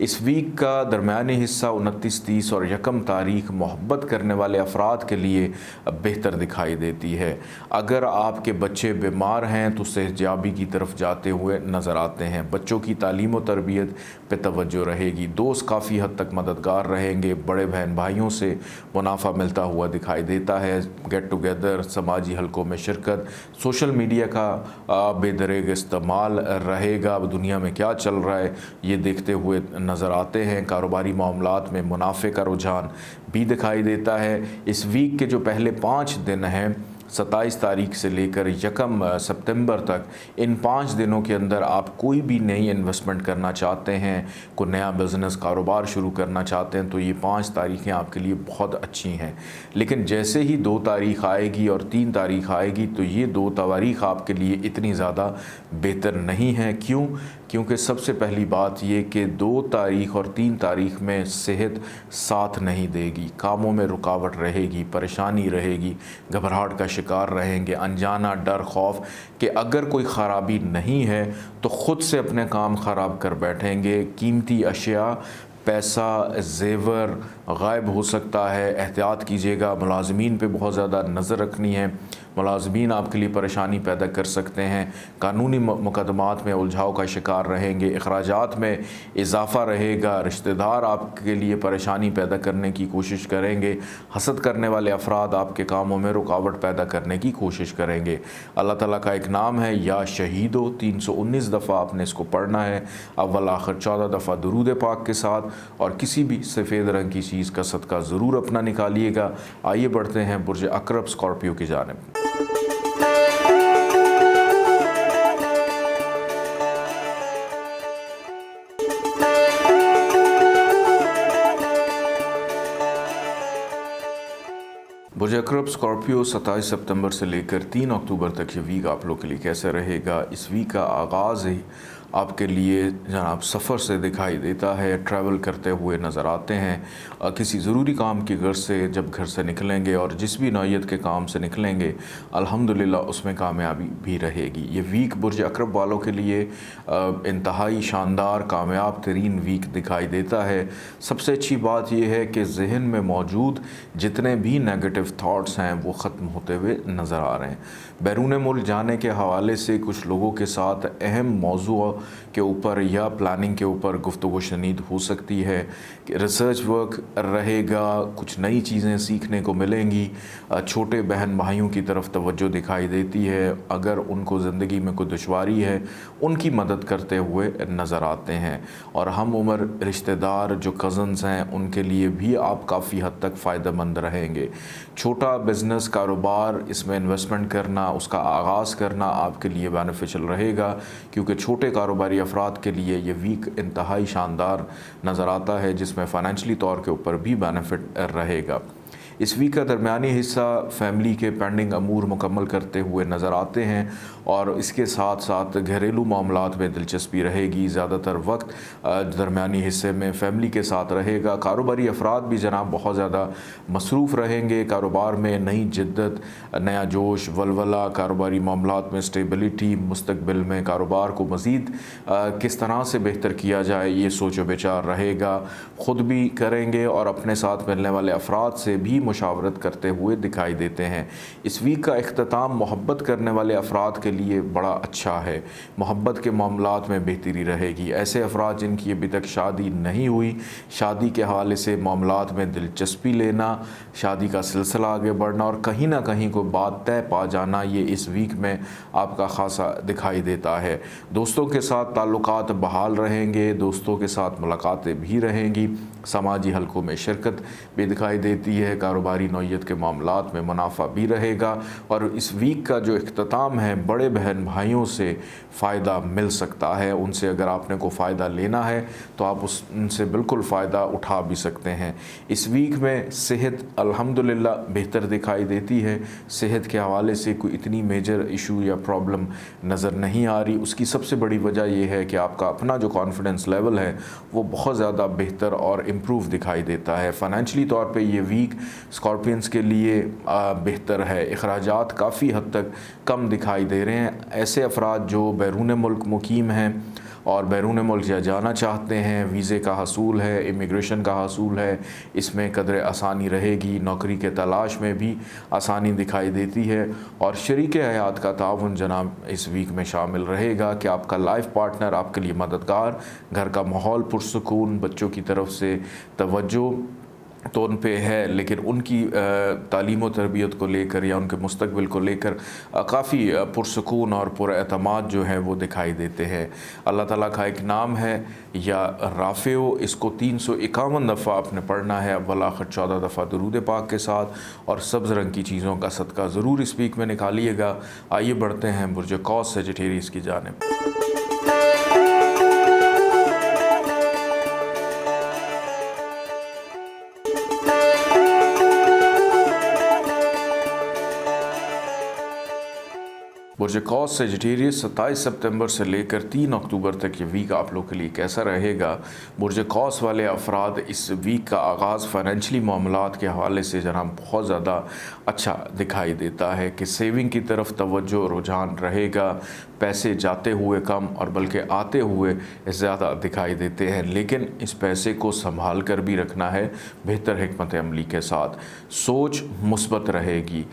इस वीक का दरमियानी हिस्सा 29, 30 और 1 तारीख मोहब्बत करने वाले अफराद के लिए बेहतर दिखाई देती है। अगर आपके बच्चे बीमार हैं तो सेहतयाबी की तरफ जाते हुए नज़र आते हैं। बच्चों की तालीम व तरबियत पे तवज्जो रहेगी। दोस्त काफ़ी हद तक मददगार रहेंगे। बड़े बहन भाइयों से मुनाफा मिलता हुआ दिखाई देता है। गेट टुगेदर, समाजी हलकों में शिरकत, सोशल मीडिया का बेदरेग इस्तेमाल रहेगा। दुनिया में क्या चल रहा है ये देखते हुए नज़र आते हैं। कारोबारी मामलात में मुनाफे का रुझान भी दिखाई देता है। इस वीक के जो पहले 5 दिन हैं 27 तारीख से लेकर 1 सितंबर तक, इन 5 दिनों के अंदर आप कोई भी नई इन्वेस्टमेंट करना चाहते हैं, कोई नया बिज़नेस कारोबार शुरू करना चाहते हैं, तो ये 5 तारीखें आपके लिए बहुत अच्छी हैं। लेकिन जैसे ही 2 तारीख आएगी और 3 तारीख आएगी तो ये 2 तारीख आपके लिए इतनी ज़्यादा बेहतर नहीं है। क्यों? क्योंकि सबसे पहली बात ये कि 2 तारीख और 3 तारीख में सेहत साथ नहीं देगी, कामों में रुकावट रहेगी, परेशानी रहेगी, घबराहट का शिकार रहेंगे, अनजाना डर खौफ कि अगर कोई ख़राबी नहीं है तो ख़ुद से अपने काम ख़राब कर बैठेंगे। कीमती अशिया, पैसा, जेवर गायब हो सकता है, एहतियात कीजिएगा। मुलाजमीन पे बहुत ज़्यादा नज़र रखनी है। मुलाजमीन आपके लिए परेशानी पैदा कर सकते हैं। कानूनी मुकदमात में उलझाव का शिकार रहेंगे। अखराजात में इजाफ़ा रहेगा। रिश्तेदार आपके लिए परेशानी पैदा करने की कोशिश करेंगे। हसद करने वाले अफराद आपके कामों में रुकावट पैदा करने की कोशिश करेंगे। अल्लाह ताला का एक नाम है या शहीदो, 319 दफ़ा आपने इसको पढ़ना है, अव्वल आखिर 14 दफ़ा दुरूद पाक के साथ, और किसी भी सफ़ेद रंग की चीज़ का सदका ज़रूर अपना निकालिएगा। आइए बढ़ते हैं बुर्ज अक़रब स्कॉर्पियो की जानिब। बुर्ज अक़रब स्कॉर्पियो 27 सितंबर से लेकर 3 अक्टूबर तक ये वीक आप लोग के लिए कैसे रहेगा। इस वीक का आगाज़ ही आपके लिए जनाब सफ़र से दिखाई देता है। ट्रैवल करते हुए नज़र आते हैं। किसी ज़रूरी काम की गर्ज से जब घर से निकलेंगे और जिस भी नौयत के काम से निकलेंगे अल्हम्दुलिल्लाह उसमें कामयाबी भी रहेगी। ये वीक बुर्ज अक़रब वालों के लिए इंतहाई शानदार कामयाब तरीन वीक दिखाई देता है। सबसे अच्छी बात यह है कि जहन में मौजूद जितने भी नेगेटिव थाट्स हैं वो ख़त्म होते हुए नज़र आ रहे हैं। बैरून मुल्क जाने के हवाले से कुछ लोगों के साथ अहम मौजू के ऊपर या प्लानिंग के ऊपर गुफ्तगू शनीद हो सकती है कि रिसर्च वर्क रहेगा, कुछ नई चीज़ें सीखने को मिलेंगी। छोटे बहन भाइयों की तरफ तवज्जो दिखाई देती है। अगर उनको ज़िंदगी में कोई दुश्वारी है उनकी मदद करते हुए नज़र आते हैं। और हम उम्र रिश्तेदार जो कज़न्स हैं उनके लिए भी आप काफ़ी हद तक फ़ायदेमंद रहेंगे। छोटा बिज़नेस कारोबार, इसमें इन्वेस्टमेंट करना, उसका आगाज़ करना आपके लिए बेनिफिशियल रहेगा, क्योंकि छोटे कारोबारी अफराद के लिए ये वीक इंतहाई शानदार नज़र आता है, जिसमें फ़ाइनेंशली तौर के ऊपर भी बेनिफिट रहेगा। इस वीक का दरमियानी हिस्सा फैमिली के पेंडिंग अमूर मुकम्मल करते हुए नज़र आते हैं और इसके साथ साथ घरेलू मामलात में दिलचस्पी रहेगी। ज़्यादातर वक्त दरमियानी हिस्से में फैमिली के साथ रहेगा। कारोबारी अफराद भी जनाब बहुत ज़्यादा मसरूफ़ रहेंगे। कारोबार में नई जिद्दत, नया जोश, वलवला, कारोबारी मामलात में स्टेबिलिटी, मुस्तकबिल में कारोबार को मज़ीद किस तरह से बेहतर किया जाए ये सोच विचार रहेगा। ख़ुद भी करेंगे और अपने साथ मिलने वाले अफराद से भी मुशावरत करते हुए दिखाई देते हैं। इस वीक का इख्तिताम मोहब्बत करने वाले अफराद के लिए बड़ा अच्छा है। मोहब्बत के मामलात में बेहतरी रहेगी। ऐसे अफराद जिनकी अभी तक शादी नहीं हुई, शादी के हवाले से मामलात में दिलचस्पी लेना, शादी का सिलसिला आगे बढ़ना और कहीं ना कहीं को बात तय पा जाना, ये इस वीक में आपका खासा दिखाई देता है। दोस्तों के साथ ताल्लुकात बहाल रहेंगे, दोस्तों के साथ मुलाकातें भी रहेंगी। समाजी हलकों में शिरकत भी दिखाई देती है। कारोबारी नौइयत के मामलात में मुनाफा भी रहेगा और इस वीक का जो इख्तिताम है बड़े बहन भाइयों से फ़ायदा मिल सकता है। उनसे अगर आपने को फ़ायदा लेना है तो आप उनसे बिल्कुल फ़ायदा उठा भी सकते हैं। इस वीक में सेहत अल्हम्दुलिल्लाह बेहतर दिखाई देती है। सेहत के हवाले से कोई इतनी मेजर इशू या प्रॉब्लम नज़र नहीं आ रही। उसकी सबसे बड़ी वजह यह है कि आपका अपना जो कॉन्फिडेंस लेवल है वो बहुत ज़्यादा बेहतर और इम्प्रूव दिखाई देता है। फ़ाइनेंशली तौर पे ये वीक स्कॉर्पियंस के लिए बेहतर है। अखराजात काफ़ी हद तक कम दिखाई दे रहे हैं। ऐसे अफराद जो बैरून मुल्क मुकीम हैं और बैरून मुल्क जाना चाहते हैं, वीज़े का हसूल है, इमिग्रेशन का हसूल है, इसमें कदर आसानी रहेगी। नौकरी के तलाश में भी आसानी दिखाई देती है और शरीक हयात का ताउन जनाब इस वीक में शामिल रहेगा कि आपका लाइफ पार्टनर आपके लिए मददगार, घर का माहौल पुरसुकून, बच्चों की तरफ से तवज्जो तो उन पे है, लेकिन उनकी तालीम व तरबियत को लेकर या उनके मुस्तकबिल को लेकर काफ़ी पुरसुकून और पुरएतमाद जो है वो दिखाई देते हैं। अल्लाह ताला का एक नाम है या राफ़ेओ, इसको 351 दफ़ा आपने पढ़ना है, अव्वल आखिर 14 दफ़ा दुरूद पाक के साथ, और सब्ज़ रंग की चीज़ों का सदका ज़रूर इस वीक में निकालिएगा। आइए बढ़ते हैं बुर्ज कौस सेजिटेरियस की जानिब। बुर्ज कौस सेजिटेरियस 27 सितंबर से लेकर 3 अक्टूबर तक ये वीक आप लोग के लिए कैसा रहेगा। बुर्ज कौस वाले अफराद इस वीक का आगाज़ फाइनेंशली मामलात के हवाले से जनाब बहुत ज़्यादा अच्छा दिखाई देता है कि सेविंग की तरफ तवज्जो रुझान रहेगा। पैसे जाते हुए कम और बल्कि आते हुए ज़्यादा दिखाई देते हैं, लेकिन इस पैसे को संभाल कर भी रखना है बेहतर हिकमत अमली के साथ। सोच मुस्बत रहेगी,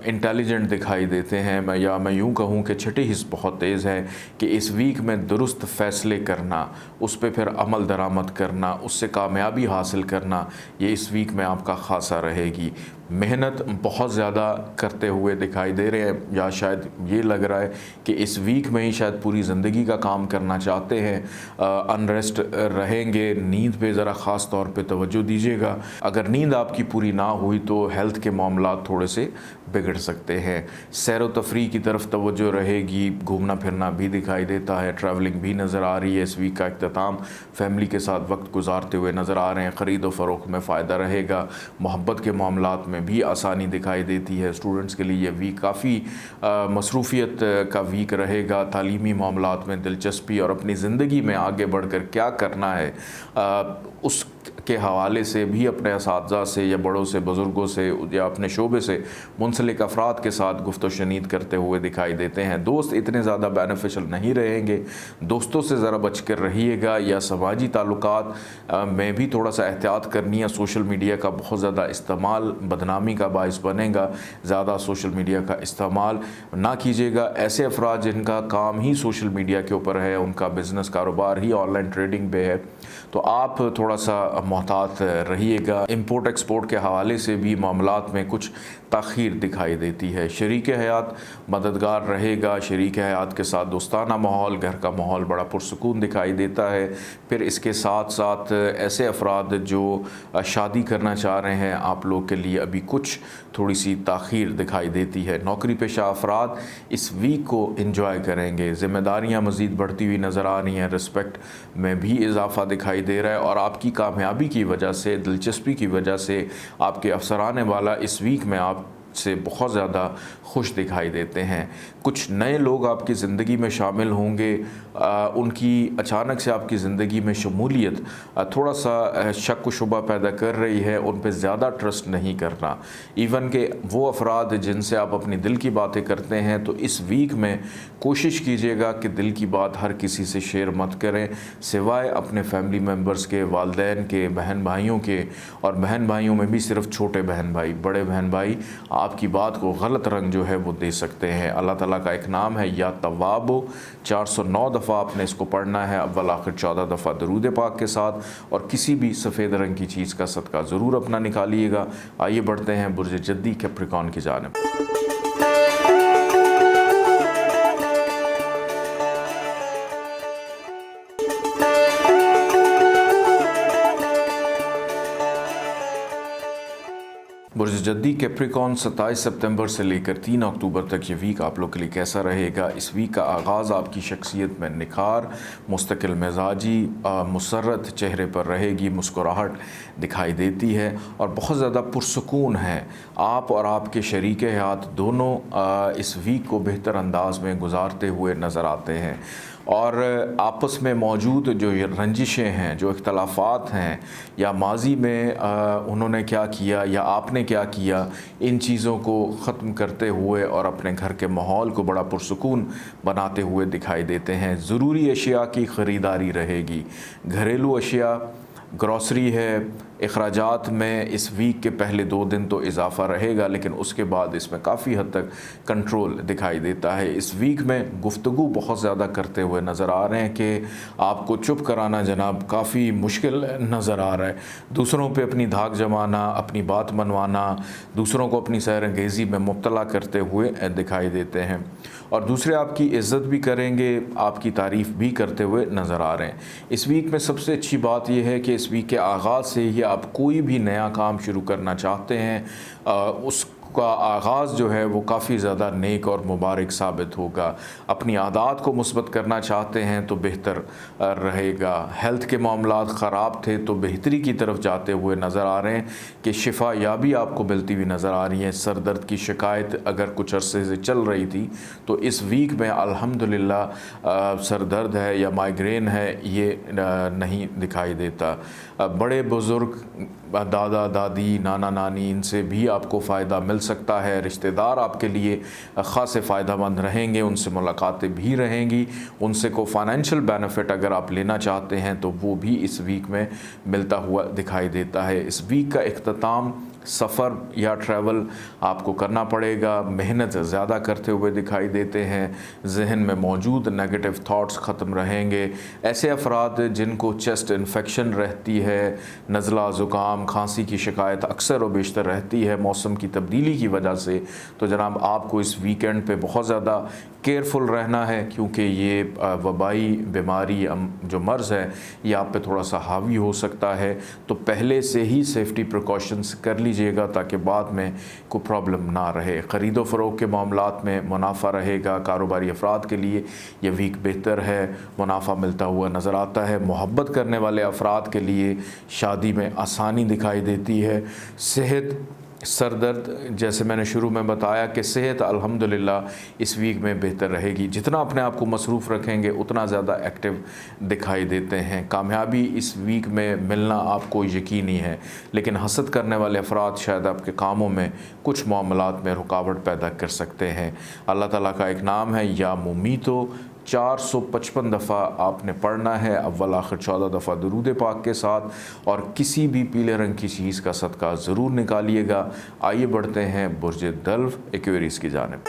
इंटेलिजेंट दिखाई देते हैं। मैं यूँ कहूँ कि छठी हिस्स बहुत तेज़ है कि इस वीक में दुरुस्त फ़ैसले करना, उस पर फिर अमल दरामद करना, उससे कामयाबी हासिल करना, ये इस वीक में आपका ख़ासा रहेगी। मेहनत बहुत ज़्यादा करते हुए दिखाई दे रहे हैं, या शायद ये लग रहा है कि इस वीक में ही शायद पूरी ज़िंदगी का काम करना चाहते हैं। अनरेस्ट रहेंगे, नींद पे ज़रा ख़ास तौर पे तवज्जो दीजिएगा। अगर नींद आपकी पूरी ना हुई तो हेल्थ के मामलात थोड़े से बिगड़ सकते हैं। सैर व तफरीह की तरफ तवज्जो रहेगी, घूमना फिरना भी दिखाई देता है, ट्रैवलिंग भी नज़र आ रही है। इस वीक का इख्तिताम फैमिली के साथ वक्त गुजारते हुए नज़र आ रहे हैं। ख़रीद व फ़रोख्त में फ़ायदा रहेगा। मोहब्बत के मामलात में भी आसानी दिखाई देती है। स्टूडेंट्स के लिए ये वीक काफ़ी मसरूफ़ियत का वीक रहेगा। तालीमी मामलात में दिलचस्पी और अपनी ज़िंदगी में आगे बढ़कर क्या करना है उस के हवाले से भी अपने असातिज़ा से या बड़ों से, बुज़ुर्गों से या अपने शोबे से मुंसलिक अफराद के साथ गुफ्त व शनीद करते हुए दिखाई देते हैं। दोस्त इतने ज़्यादा बेनिफिशियल नहीं रहेंगे, दोस्तों से ज़रा बच कर रहिएगा। या समाजी ताल्लुकात में भी थोड़ा सा एहतियात करनी है। सोशल मीडिया का बहुत ज़्यादा इस्तेमाल बदनामी का बाइस बनेगा। ज़्यादा सोशल मीडिया का इस्तेमाल ना कीजिएगा। ऐसे अफराद जिनका काम ही सोशल मीडिया के ऊपर है, उनका बिज़नेस कारोबार ही ऑनलाइन ट्रेडिंग पे है, तो आप थोड़ा सा मोहतात रहिएगा। इंपोर्ट एक्सपोर्ट के हवाले से भी मामलात में कुछ ताख़ीर दिखाई देती है। शरीक हयात मददगार रहेगा। शरीक हयात के साथ दोस्ताना माहौल, घर का माहौल बड़ा पुरसुकून दिखाई देता है। फिर इसके साथ साथ ऐसे अफराद जो शादी करना चाह रहे हैं, आप लोग के लिए अभी कुछ थोड़ी सी ताख़ीर दिखाई देती है। नौकरी पेशा अफराद इस वीक को इंजॉय करेंगे। ज़िम्मेदारियाँ मज़ीद बढ़ती हुई नज़र आ रही हैं, रिस्पेक्ट में भी इजाफ़ा दिखाई दे रहा है और आपकी कामयाबी की वजह से, दिलचस्पी की वजह से आपके अफसराने वाला इस वीक में आप से बहुत ज़्यादा खुश दिखाई देते हैं। कुछ नए लोग आपकी ज़िंदगी में शामिल होंगे, उनकी अचानक से आपकी ज़िंदगी में शमूलियत थोड़ा सा शक व शुबा पैदा कर रही है। उन पे ज़्यादा ट्रस्ट नहीं करना। इवन के वो अफराद जिनसे आप अपनी दिल की बातें करते हैं, तो इस वीक में कोशिश कीजिएगा कि दिल की बात हर किसी से शेयर मत करें, सिवाय अपने फैमिली मेम्बर्स के, वालदैन के, बहन भाइयों के। और बहन भाइयों में भी सिर्फ छोटे बहन भाई, बड़े बहन भाई आपकी बात को गलत रंग जो है वो दे सकते हैं। अल्लाह ताला का एक नाम है या तवाबो, 409 दफ़ा आपने इसको पढ़ना है, अव्वल आखिर 14 दफ़ा दरूद पाक के साथ। और किसी भी सफ़ेद रंग की चीज़ का सदका ज़रूर अपना निकालिएगा। आइए बढ़ते हैं बुर्ज जद्दी कैप्रिकॉर्न की जानिब। जद्दी कैप्रिकॉर्न 27 सितंबर से लेकर 3 अक्टूबर तक ये वीक आप लोग के लिए कैसा रहेगा। इस वीक का आगाज़ आपकी शख्सियत में निखार, मुस्तकिल मिजाजी, मुसर्रत चेहरे पर रहेगी, मुस्कुराहट दिखाई देती है और बहुत ज़्यादा पुरसकून है। आप और आपके शरीक हयात दोनों इस वीक को बेहतर अंदाज में गुजारते हुए नज़र आते हैं और आपस में मौजूद जो रंजिशें हैं, जो इख्तलाफात हैं या माजी में उन्होंने क्या किया या आपने क्या किया, इन चीज़ों को ख़त्म करते हुए और अपने घर के माहौल को बड़ा पुरसकून बनाते हुए दिखाई देते हैं। ज़रूरी अशिया की ख़रीदारी रहेगी, घरेलू अशिया, ग्रॉसरी है, अखराजात में इस वीक के पहले 2 दिन तो इजाफ़ा रहेगा, लेकिन उसके बाद इसमें काफ़ी हद तक कंट्रोल दिखाई देता है। इस वीक में गुफ्तगू बहुत ज़्यादा करते हुए नज़र आ रहे हैं कि आपको चुप कराना जनाब काफ़ी मुश्किल नज़र आ रहा है। दूसरों पे अपनी धाक जमाना, अपनी बात मनवाना, दूसरों को अपनी सैरअंगेज़ी में मुब्तला करते हुए दिखाई देते हैं और दूसरे आपकी इज़्ज़त भी करेंगे, आपकी तारीफ़ भी करते हुए नज़र आ रहे हैं। इस वीक में सबसे अच्छी बात यह है कि इस वीक के आगाज़ से ही आप कोई भी नया काम शुरू करना चाहते हैं उसका आगाज़ जो है वो काफ़ी ज़्यादा नेक और मुबारक साबित होगा। अपनी आदत को मुस्बत करना चाहते हैं तो बेहतर रहेगा। हेल्थ के मामलात ख़राब थे तो बेहतरी की तरफ जाते हुए नज़र आ रहे हैं कि शिफा याबी आपको मिलती हुई नज़र आ रही है। सर दर्द की शिकायत अगर कुछ अरसे से चल रही थी तो इस वीक में अल्हम्दुलिल्लाह सर दर्द है या माइग्रेन है ये नहीं दिखाई देता। बड़े बुज़ुर्ग, दादा दादी, नाना नानी, इनसे भी आपको फ़ायदा मिल सकता है। रिश्तेदार आपके लिए ख़ासे फ़ायदेमंद रहेंगे, उनसे मुलाकातें भी रहेंगी। उनसे को फ़ाइनेंशियल बेनिफिट अगर आप लेना चाहते हैं तो वो भी इस वीक में मिलता हुआ दिखाई देता है। इस वीक का इख्तिताम सफ़र या ट्रैवल आपको करना पड़ेगा। मेहनत ज़्यादा करते हुए दिखाई देते हैं। जहन में मौजूद नेगेटिव थॉट्स ख़त्म रहेंगे। ऐसे अफराद जिनको चेस्ट इन्फेक्शन रहती है, नज़ला, ज़ुकाम, खांसी की शिकायत अक्सर और बेशतर रहती है मौसम की तब्दीली की वजह से, तो जनाब आपको इस वीकेंड पे बहुत ज़्यादा केयरफुल रहना है क्योंकि ये वबाई बीमारी जो मर्ज़ है ये आप पे थोड़ा सा हावी हो सकता है। तो पहले से ही सेफ्टी प्रिकॉशंस कर लीजिएगा ताकि बाद में कोई प्रॉब्लम ना रहे। ख़रीदो फ़रोख्त के मामलात में मुनाफा रहेगा। कारोबारी अफराद के लिए ये वीक बेहतर है, मुनाफा मिलता हुआ नज़र आता है। मोहब्बत करने वाले अफराद के लिए शादी में आसानी दिखाई देती है। सेहत, सर दर्द, जैसे मैंने शुरू में बताया कि सेहत अल्हम्दुलिल्लाह इस वीक में बेहतर रहेगी। जितना अपने आप को मसरूफ़ रखेंगे उतना ज़्यादा एक्टिव दिखाई देते हैं। कामयाबी इस वीक में मिलना आपको यकीनी है, लेकिन हसद करने वाले अफराद शायद आपके कामों में कुछ मामलात में रुकावट पैदा कर सकते हैं। अल्लाह ताला का एक नाम है या मुमीतो, 455 दफ़ा आपने पढ़ना है, अव्वल आखिर 14 दफ़ा दुरूद पाक के साथ और किसी भी पीले रंग की चीज़ का सदका ज़रूर निकालिएगा। आइए बढ़ते हैं बुर्ज दल्व एक्वेरियस की जानिब।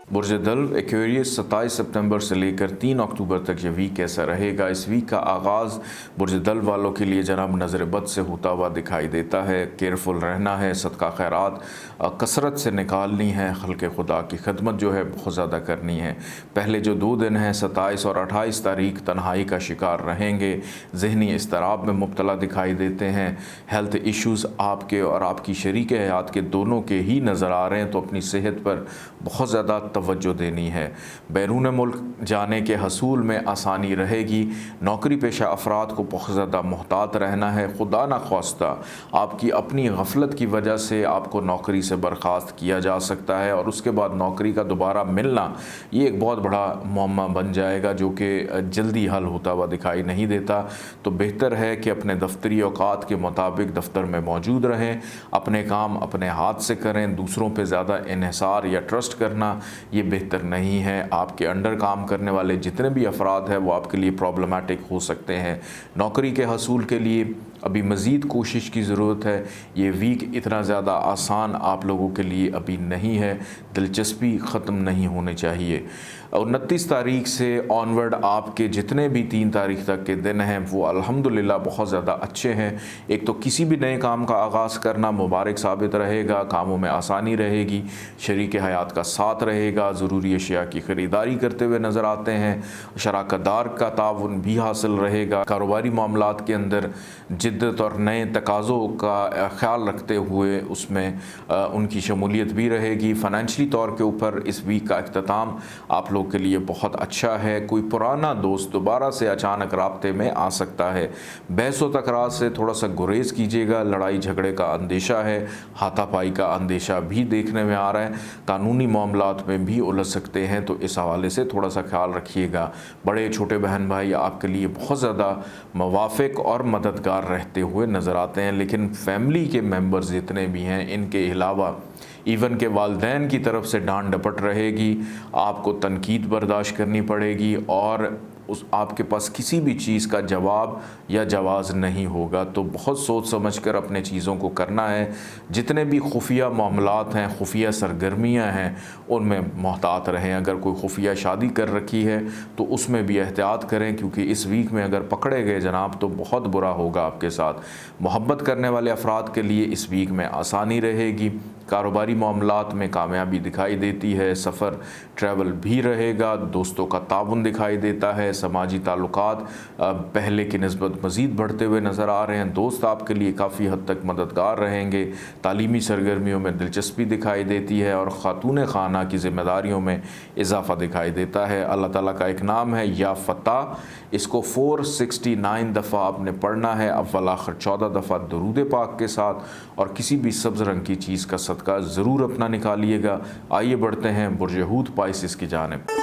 बुर्ज दल्व एक्वेरियस 27 सितंबर से लेकर 3 अक्टूबर तक ये वीक कैसा रहेगा। इस वीक का आगाज़ बुर्ज दल्व वालों के लिए जनाब नज़र बद से होता हुआ दिखाई देता है। केयरफुल रहना है, सदका खैरात कसरत से निकालनी है, खल्क़े खुदा की खदमत जो है बहुत ज़्यादा करनी है। पहले जो 2 दिन हैं 27 और 28 तारीख तन्हाई का शिकार रहेंगे, जहनी इस्तराब में मुब्तला दिखाई देते हैं। हेल्थ इश्यूज़ आपके और आपकी शरीक हयात के दोनों के ही नज़र आ रहे हैं, तो अपनी सेहत पर बहुत ज़्यादा तवज्जो देनी है। बैरून मुल्क जाने के हसूल में आसानी रहेगी। नौकरी पेशा अफराद को बहुत ज़्यादा मोहतात रहना है। खुदा न ख्वास्ता आपकी अपनी गफलत की वजह से आपको नौकरी से बर्खास्त किया जा सकता है और उसके बाद नौकरी का दोबारा मिलना ये एक बहुत बड़ा मुअम्मा बन जाएगा जो कि जल्दी हल होता हुआ दिखाई नहीं देता। तो बेहतर है कि अपने दफ्तरी औकात के मुताबिक दफ्तर में मौजूद रहें, अपने काम अपने हाथ से करें। दूसरों पर ज़्यादा इन्हिसार या ट्रस्ट करना ये बेहतर नहीं है। आपके अंडर काम करने वाले जितने भी अफराद हैं वो आपके लिए प्रॉब्लमेटिक हो सकते हैं। नौकरी के हसूल के लिए अभी मज़ीद कोशिश की ज़रूरत है। ये वीक इतना ज़्यादा आसान आप लोगों के लिए अभी नहीं है, दिलचस्पी ख़त्म नहीं होनी चाहिए। 29 तारीख से ऑनवर्ड आपके जितने भी 3 तारीख तक के दिन हैं वो अल्हम्दुलिल्लाह बहुत ज़्यादा अच्छे हैं। एक तो किसी भी नए काम का आगाज़ करना मुबारक साबित रहेगा, कामों में आसानी रहेगी, शरीक हयात का साथ रहेगा, ज़रूरी अशिया की ख़रीदारी करते हुए नज़र आते हैं, शराकतदार का ताउन भी हासिल रहेगा, कारोबारी मामलात के अंदर जिद्दत और नए तकाज़ों का ख्याल रखते हुए उसमें उनकी शमूलियत भी रहेगी। फ़ाइनेंशली तौर के ऊपर इस वीक का अख्ताम आप लोग के लिए बहुत अच्छा है। कोई पुराना दोस्त दोबारा से अचानक राब्ते में आ सकता है। बहस व तकरार से थोड़ा सा गुरेज कीजिएगा, लड़ाई झगड़े का अंदेशा है, हाथापाई का अंदेशा भी देखने में आ रहा है, कानूनी मामलात में भी उलझ सकते हैं, तो इस हवाले से थोड़ा सा ख्याल रखिएगा। बड़े छोटे बहन भाई आपके लिए बहुत ज़्यादा मवाफ़िक और मददगार रहते हुए नज़र आते हैं, लेकिन फैमिली के मेंबर्स जितने भी हैं इनके अलावा इवन के वालदैन की तरफ से डांट डपट रहेगी, आपको तनकीद बर्दाश्त करनी पड़ेगी और उस आपके पास किसी भी चीज़ का जवाब या जवाज़ नहीं होगा। तो बहुत सोच समझ कर अपने चीज़ों को करना है। जितने भी खुफिया मामलात हैं, खुफिया सरगर्मियाँ हैं, उनमें मोहतात रहें। अगर कोई खुफिया शादी कर रखी है तो उसमें भी एहतियात करें, क्योंकि इस वीक में अगर पकड़े गए जनाब तो बहुत बुरा होगा आपके साथ। मोहब्बत करने वाले अफराद के लिए इस वीक में आसानी रहेगी। कारोबारी मामलात में कामयाबी दिखाई देती है, सफ़र ट्रैवल भी रहेगा, दोस्तों का ताउन दिखाई देता है, समाजी ताल्लुकात पहले की निस्बत मज़ीद बढ़ते हुए नज़र आ रहे हैं। दोस्त आपके लिए काफ़ी हद तक मददगार रहेंगे। तालीमी सरगर्मियों में दिलचस्पी दिखाई देती है और ख़ातून खाना की ज़िम्मेदारियों में इजाफ़ा दिखाई देता है। अल्लाह ताला का एक नाम है या फ़ता, इसको 469 दफ़ा आपने पढ़ना है, अव्वल आखिर 14 दफ़ा दरूद पाक के साथ, और किसी भी सब्ज़ रंग की चीज़ का सदका ज़रूर अपना निकालिएगा। आइए बढ़ते हैं बुर्ज हूत पाइसिस की जानिब।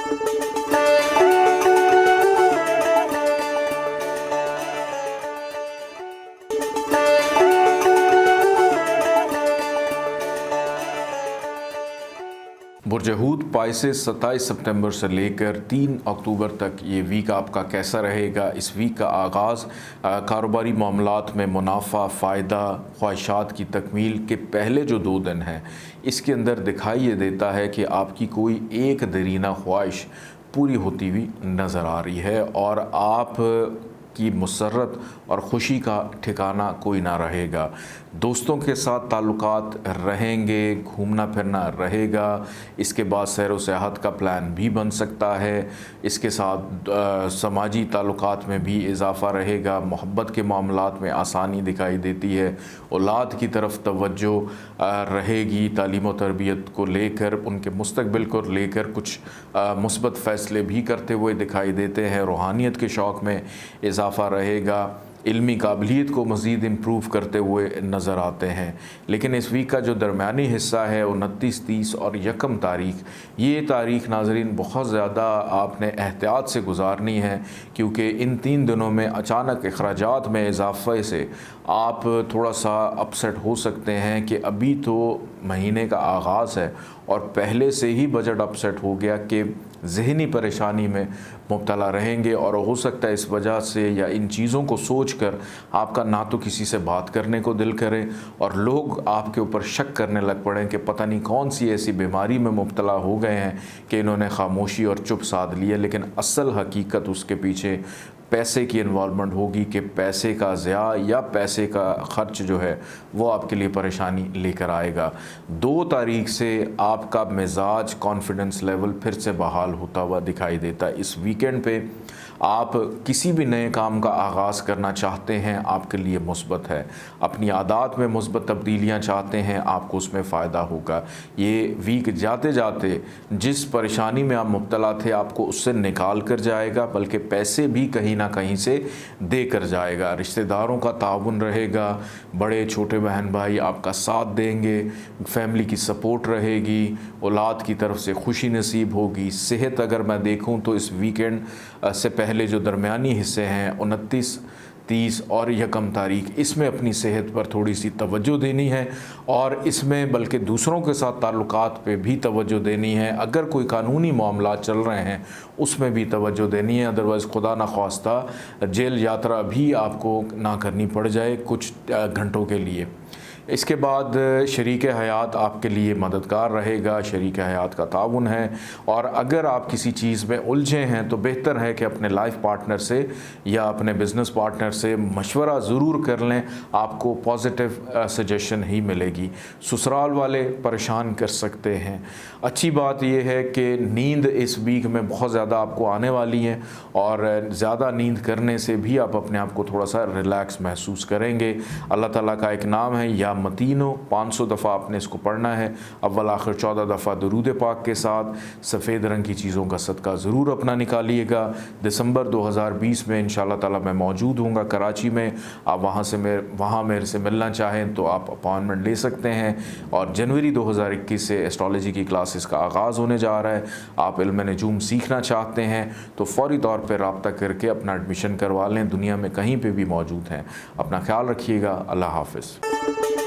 बुर्ज हूत पाइसिस 27 सितंबर से लेकर 3 अक्टूबर तक ये वीक आपका कैसा रहेगा। इस वीक का आगाज़ कारोबारी मामलात में मुनाफा, फ़ायदा, ख्वाहिशात की तकमील के पहले जो 2 दिन हैं इसके अंदर दिखाई ये देता है कि आपकी कोई एक दरीना ख्वाहिश पूरी होती हुई नज़र आ रही है और आप की मुसर्रत और ख़ुशी का ठिकाना कोई ना रहेगा। दोस्तों के साथ ताल्लुकात रहेंगे, घूमना फिरना रहेगा, इसके बाद सैर व सियाहत का प्लान भी बन सकता है। इसके साथ समाजी ताल्लुकात में भी इजाफ़ा रहेगा। मोहब्बत के मामलात में आसानी दिखाई देती है। औलाद की तरफ तवज्जो रहेगी। तालीम व तरबियत को लेकर, उनके मुस्तकबिल को लेकर कुछ मुस्बत फ़ैसले भी करते हुए दिखाई देते हैं। रूहानियत के शौक़ में इजाफ़ा रहेगा। इल्मी काबिलियत को मज़ीद इम्प्रूव करते हुए नज़र आते हैं। लेकिन इस वीक का जो दरमियानी हिस्सा है 29, 30 और 1 तारीख, ये तारीख नाज़रीन बहुत ज़्यादा आपने एहतियात से गुजारनी है, क्योंकि इन 3 दिनों में अचानक अखराजात में इजाफ़े से आप थोड़ा सा अपसेट हो सकते हैं कि अभी तो महीने का आगाज़ है और पहले से ही बजट अपसेट हो गया कि ज़हनी परेशानी में मुब्तला रहेंगे, और हो सकता है इस वजह से या इन चीज़ों को सोच कर आपका ना तो किसी से बात करने को दिल करे और लोग आपके ऊपर शक करने लग पड़ें कि पता नहीं कौन सी ऐसी बीमारी में मुब्तला हो गए हैं कि इन्होंने खामोशी और चुप साध ली है। लेकिन असल हकीकत उसके पीछे पैसे की इन्वॉल्वमेंट होगी कि पैसे का ज़िया या पैसे का ख़र्च जो है वो आपके लिए परेशानी लेकर आएगा। 2 तारीख से आपका मिजाज, कॉन्फिडेंस लेवल फिर से बहाल होता हुआ दिखाई देता है। इस वीकेंड पे आप किसी भी नए काम का आगाज़ करना चाहते हैं, आपके लिए मुस्बत है। अपनी आदत में मुस्बत तब्दीलियाँ चाहते हैं, आपको उसमें फ़ायदा होगा। ये वीक जाते जाते जिस परेशानी में आप मुब्तला थे आपको उससे निकाल कर जाएगा, बल्कि पैसे भी कहीं ना कहीं से दे कर जाएगा। रिश्तेदारों का ताउन रहेगा, बड़े छोटे बहन भाई आपका साथ देंगे, फैमिली की सपोर्ट रहेगी, औलाद की तरफ से खुशी नसीब होगी। सेहत अगर मैं देखूँ तो इस वीकेंड से पहले जो दरमियानी हिस्से हैं 29 30 और 1 तारीख, इसमें अपनी सेहत पर थोड़ी सी तवज्जो देनी है और इसमें बल्कि दूसरों के साथ ताल्लुकात पे भी तवज्जो देनी है। अगर कोई कानूनी मामला चल रहे हैं उसमें भी तवज्जो देनी है, अदरवाइज़ खुदा न ख्वास्ता जेल यात्रा भी आपको ना करनी पड़ जाए कुछ घंटों के लिए। इसके बाद शरीक हयात आपके लिए मददगार रहेगा, शरीक हयात का ताउन है। और अगर आप किसी चीज़ में उलझे हैं तो बेहतर है कि अपने लाइफ पार्टनर से या अपने बिज़नेस पार्टनर से मशवरा ज़रूर कर लें, आपको पॉजिटिव सजेशन ही मिलेगी। ससुराल वाले परेशान कर सकते हैं। अच्छी बात यह है कि नींद इस वीक में बहुत ज़्यादा आपको आने वाली है और ज़्यादा नींद करने से भी आप अपने आप को थोड़ा सा रिलैक्स महसूस करेंगे। अल्लाह ताला का एक नाम है या मतीनो, 500 दफ़ा आपने इसको पढ़ना है। अव्वल आखिर 14 दफ़ा दुरूद पाक के साथ सफ़ेद रंग की चीज़ों का सदका ज़रूर अपना निकालिएगा। दिसंबर 2020 में इंशाअल्लाह ताला मैं मौजूद हूँगा कराची में। आप वहाँ मेरे से मिलना चाहें तो आप अपॉइंटमेंट ले सकते हैं। और जनवरी 2021 से एस्ट्रोलॉजी की क्लासेस का आगाज़ होने जा रहा है। आप इल्म नजूम सीखना चाहते हैं तो फ़ौरी तौर पर रब्ता करके अपना एडमिशन करवा लें। दुनिया में कहीं पर भी मौजूद हैं। अपना ख्याल रखिएगा। अल्लाह हाफ़िज़।